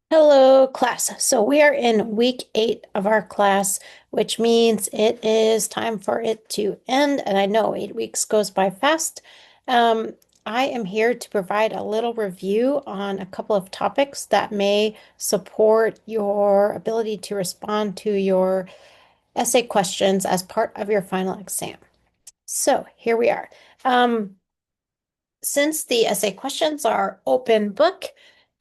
Hello, class. So we are in week 8 of our class, which means it is time for it to end. And I know 8 weeks goes by fast. Um, I am here to provide a little review on a couple of topics that may support your ability to respond to your essay questions as part of your final exam. So here we are. Um, since the essay questions are open book,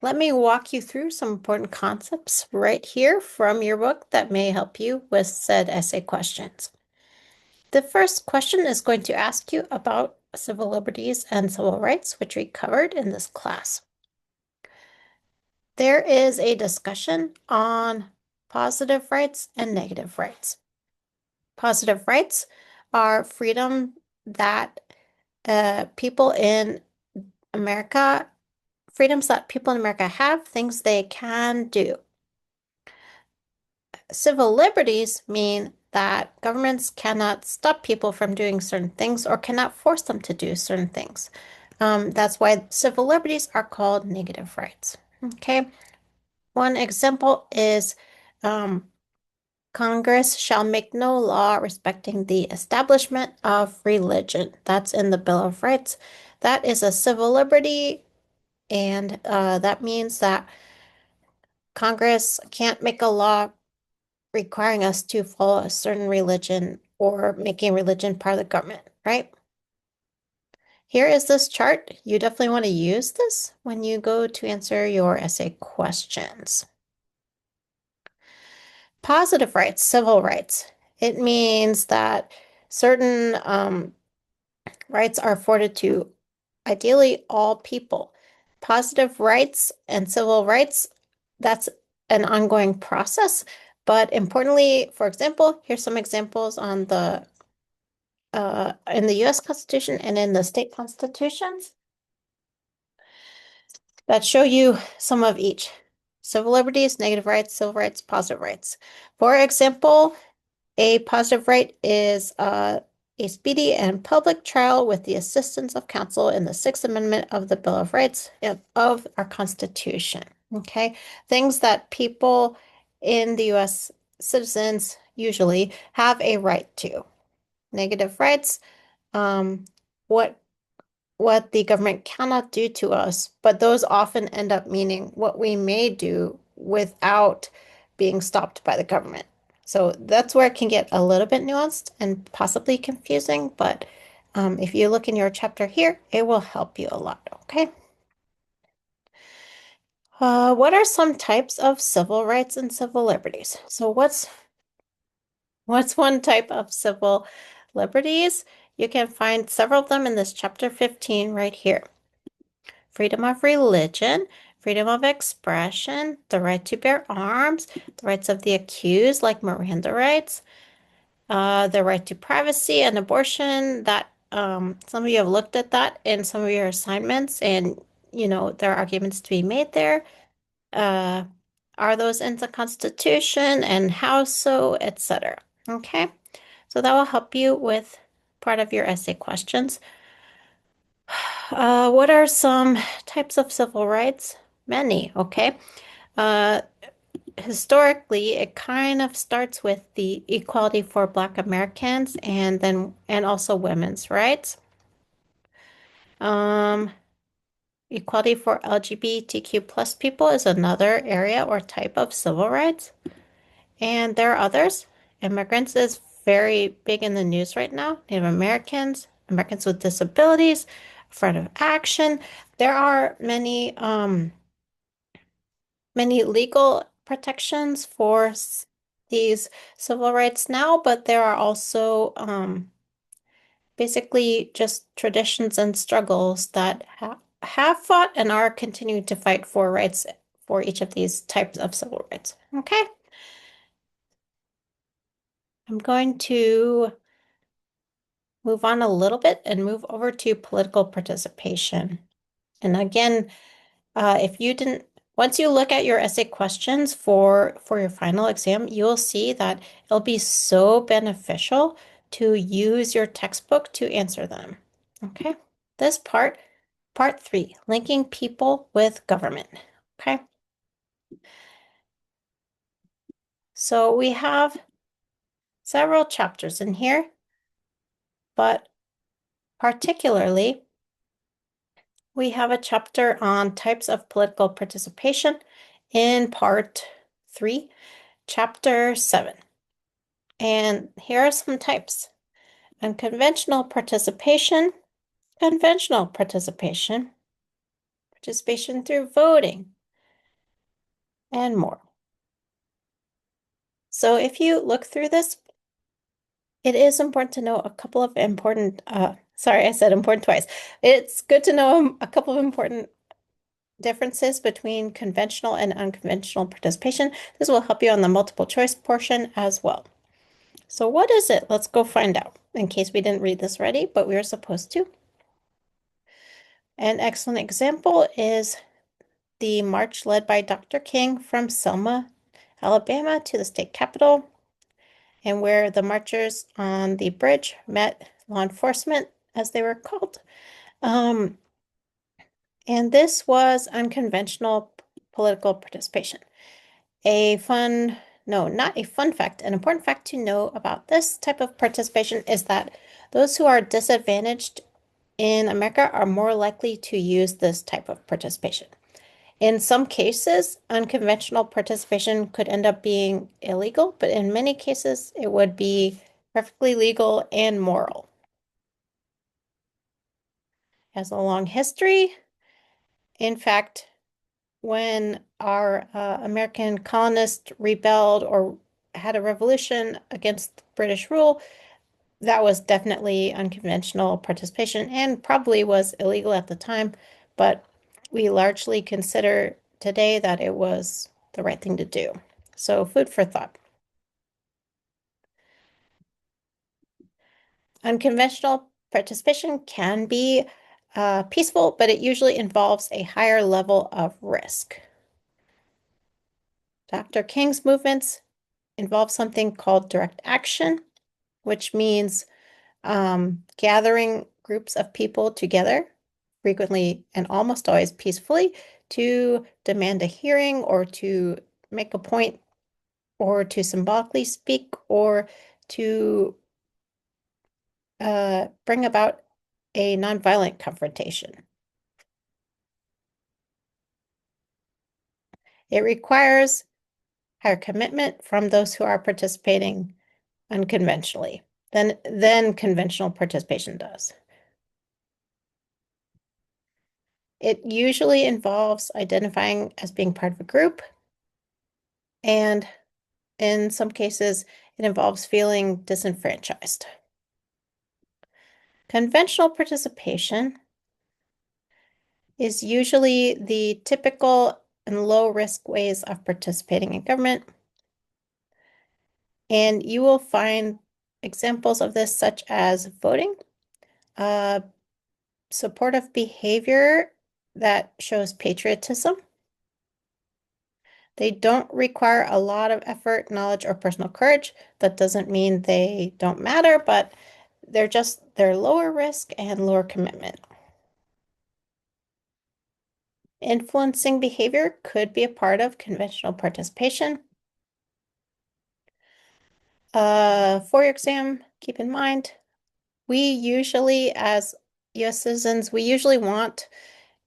let me walk you through some important concepts right here from your book that may help you with said essay questions. The first question is going to ask you about civil liberties and civil rights, which we covered in this class. There is a discussion on positive rights and negative rights. Positive rights are freedom that people in America, freedoms that people in America have, things they can do. Civil liberties mean that governments cannot stop people from doing certain things or cannot force them to do certain things. That's why civil liberties are called negative rights. Okay. One example is um, Congress shall make no law respecting the establishment of religion. That's in the Bill of Rights. That is a civil liberty, and that means that Congress can't make a law requiring us to follow a certain religion or making religion part of the government, right? Here is this chart. You definitely want to use this when you go to answer your essay questions. Positive rights, civil rights. It means that certain rights are afforded to ideally all people. Positive rights and civil rights, that's an ongoing process. But importantly, for example, here's some examples on the in the US Constitution and in the state constitutions that show you some of each. Civil liberties, negative rights, civil rights, positive rights. For example, a positive right is a speedy and public trial with the assistance of counsel in the Sixth Amendment of the Bill of Rights of our Constitution. Okay, things that people in the US citizens usually have a right to. Negative rights, um, what the government cannot do to us, but those often end up meaning what we may do without being stopped by the government. So that's where it can get a little bit nuanced and possibly confusing, but if you look in your chapter here, it will help you a lot, okay? What are some types of civil rights and civil liberties? So what's one type of civil liberties? You can find several of them in this chapter 15 right here. Freedom of religion, freedom of expression, the right to bear arms, the rights of the accused, like Miranda rights, the right to privacy and abortion. That some of you have looked at that in some of your assignments, and there are arguments to be made there. Uh, are those in the Constitution and how so, etc. Okay, so that will help you with part of your essay questions. What are some types of civil rights? Many, okay. Uh, Historically, it kind of starts with the equality for Black Americans and also women's rights. Um, Equality for LGBTQ plus people is another area or type of civil rights. And there are others. Immigrants is very big in the news right now. Native Americans, Americans with disabilities, affirmative action. There are many legal protections for these civil rights now, but there are also basically just traditions and struggles that have fought and are continuing to fight for rights for each of these types of civil rights. Okay, I'm going to move on a little bit and move over to political participation. And again, if you didn't, once you look at your essay questions for your final exam, you'll see that it'll be so beneficial to use your textbook to answer them. Okay, this part 3, linking people with government. Okay, So we have several chapters in here, but particularly we have a chapter on types of political participation in part 3, chapter 7. And here are some types. Unconventional participation, conventional participation, participation through voting, and more. So if you look through this, it is important to know a couple of important, sorry, I said important twice. It's good to know a couple of important differences between conventional and unconventional participation. This will help you on the multiple choice portion as well. So what is it? Let's go find out in case we didn't read this already, but we are supposed to. An excellent example is the march led by Dr. King from Selma, Alabama to the state capitol, and where the marchers on the bridge met law enforcement, as they were called. And this was unconventional political participation. Not a fun fact, an important fact to know about this type of participation is that those who are disadvantaged in America are more likely to use this type of participation. In some cases, unconventional participation could end up being illegal, but in many cases, it would be perfectly legal and moral. It has a long history. In fact, when our American colonists rebelled or had a revolution against British rule, that was definitely unconventional participation and probably was illegal at the time, but we largely consider today that it was the right thing to do. So food for thought. Unconventional participation can be peaceful, but it usually involves a higher level of risk. Dr. King's movements involve something called direct action, which means gathering groups of people together, frequently and almost always peacefully, to demand a hearing or to make a point or to symbolically speak or to bring about a nonviolent confrontation. It requires higher commitment from those who are participating unconventionally than conventional participation does. It usually involves identifying as being part of a group, and in some cases, it involves feeling disenfranchised. Conventional participation is usually the typical and low-risk ways of participating in government, and you will find examples of this such as voting, uh, supportive behavior that shows patriotism. They don't require a lot of effort, knowledge, or personal courage. That doesn't mean they don't matter, but they're lower risk and lower commitment. Influencing behavior could be a part of conventional participation. For your exam, keep in mind, we usually, as US citizens, we usually want,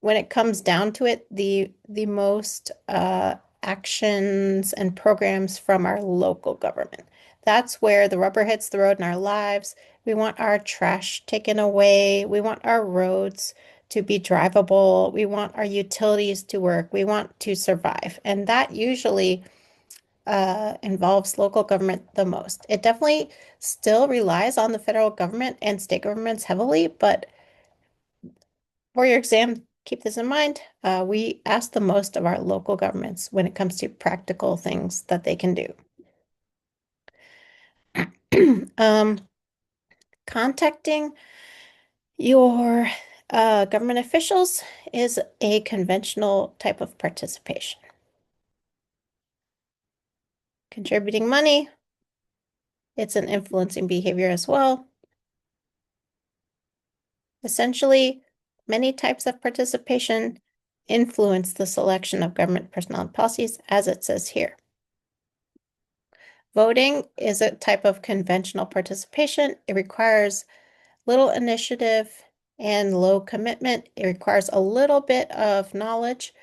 when it comes down to it, the most actions and programs from our local government. That's where the rubber hits the road in our lives. We want our trash taken away. We want our roads to be drivable. We want our utilities to work. We want to survive. And that usually involves local government the most. It definitely still relies on the federal government and state governments heavily, but for your exam, keep this in mind. We ask the most of our local governments when it comes to practical things that they can do. Um, Contacting your government officials is a conventional type of participation. Contributing money, it's an influencing behavior as well. Essentially, many types of participation influence the selection of government personnel and policies, as it says here. Voting is a type of conventional participation. It requires little initiative and low commitment. It requires a little bit of knowledge,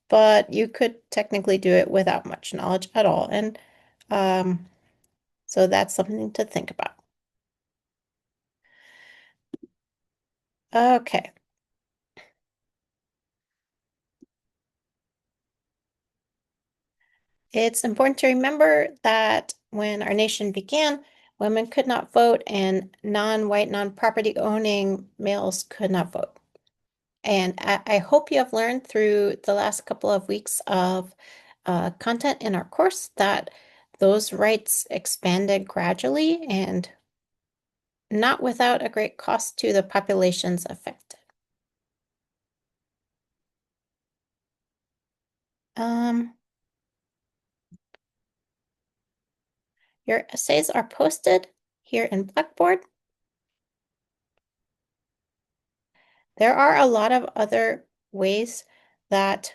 but you could technically do it without much knowledge at all. And so that's something to think about. Okay. It's important to remember that when our nation began, women could not vote and non-white, non-property owning males could not vote. And I hope you have learned through the last couple of weeks of content in our course that those rights expanded gradually and not without a great cost to the populations affected. Um, your essays are posted here in Blackboard. There are a lot of other ways that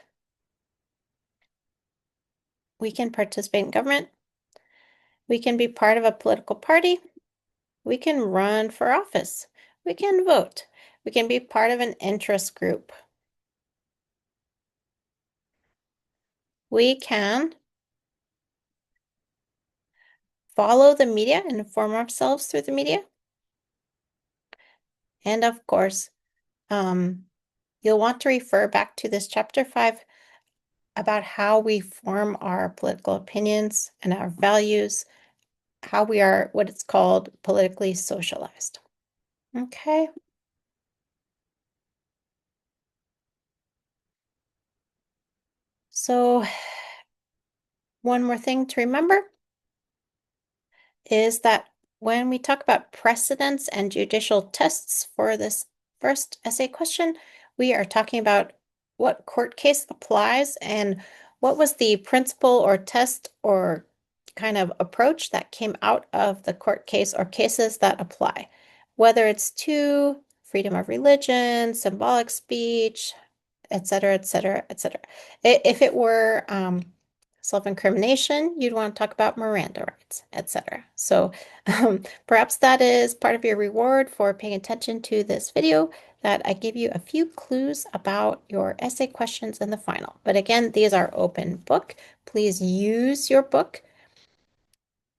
we can participate in government. We can be part of a political party. We can run for office. We can vote. We can be part of an interest group. We can follow the media and inform ourselves through the media. And of course, you'll want to refer back to this chapter 5 about how we form our political opinions and our values, how we are what it's called politically socialized. Okay. So one more thing to remember is that when we talk about precedents and judicial tests for this first essay question, we are talking about what court case applies and what was the principle or test or kind of approach that came out of the court case or cases that apply, whether it's to freedom of religion, symbolic speech, et cetera, et cetera, et cetera. If it were self-incrimination, you'd want to talk about Miranda rights, etc. So perhaps that is part of your reward for paying attention to this video, that I give you a few clues about your essay questions in the final. But again, these are open book. Please use your book.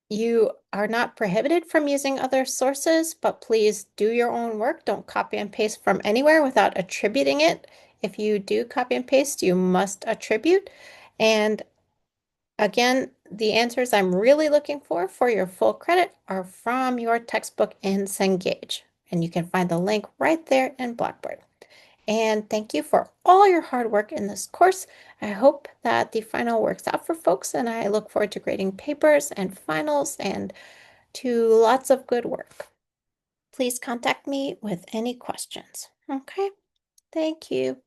You are not prohibited from using other sources, but please do your own work. Don't copy and paste from anywhere without attributing it. If you do copy and paste, you must attribute. And again, the answers I'm really looking for your full credit are from your textbook in Cengage. And you can find the link right there in Blackboard. And thank you for all your hard work in this course. I hope that the final works out for folks, and I look forward to grading papers and finals and to lots of good work. Please contact me with any questions. Okay, thank you.